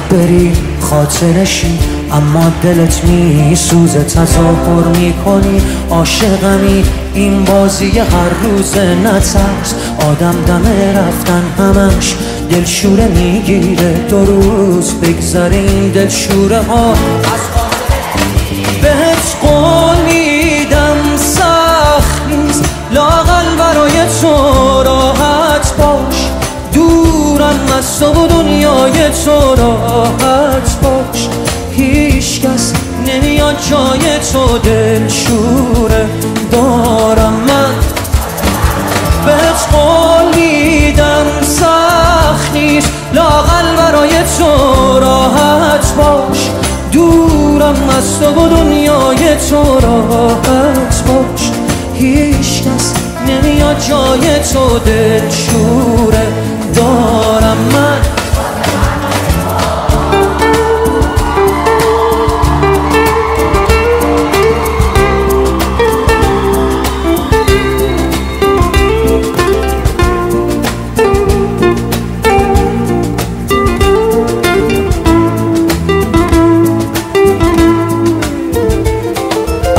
بری خاطرشی، اما دلت میسوزه، تظاهر میکنی عاشقمی. این بازی هر روز نترس، آدم دم رفتن همش دلشوره میگیره. 2 روز بگذره این دلشوره ها از بهت قول میدم سخت نیست، لااقل برای تو راحت باش. دورم از تو و دنیای تو راحت باش. هیچ کس نمیاد جای تو، دلشوره دارم من. بهت قول میدم سخت نیست، لااقل برای تو راحت باش. دورم از تو و دنیای تو راحت باش. هیچ کس نمیاد جای تو، دلشوره دارم من.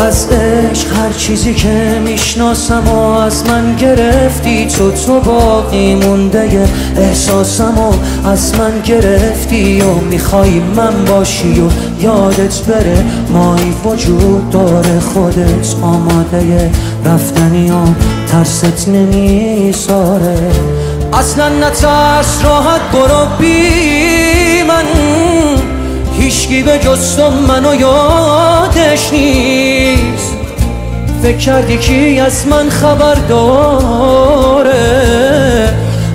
از عشق هر چیزی که میشناسم و از من گرفتی، تو باقی مونده احساسم و از من گرفتی. و میخوای من باشی و یادت بره مایی وجود داره. خودت آماده رفتنی و ترست نمیذاره. اصلا نترس، راحت برو بی من. هیچکی به جز تو منو یادش نیست. فکر کردی کی از من خبر داره؟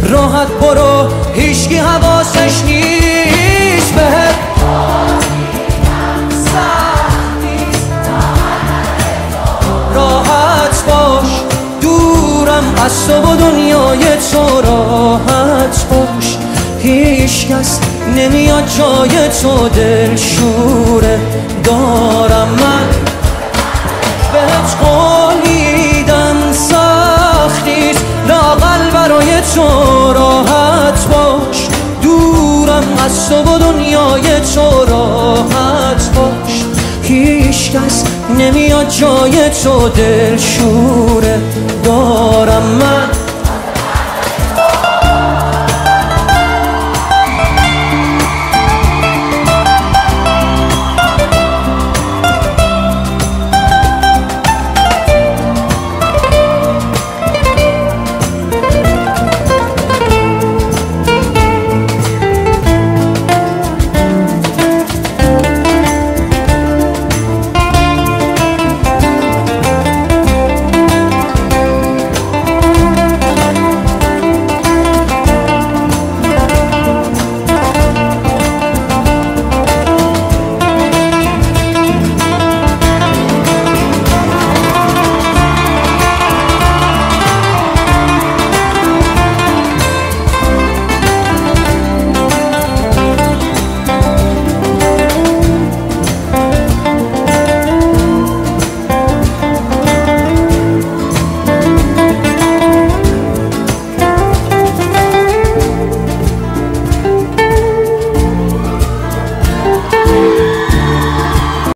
راحت برو، هیچکی حواسش نیست. بهت راحت باش. دورم از تو و دنیای تو راحت باش. هیچ کس نمیاد جای تو، دلشوره دارم من. بهت قول میدم سخت نیست، لااقل برای تو راحت باش. دورم از تو و دنیای تو راحت باش. هیچ کس نمیاد جای تو، دلشوره دارم من.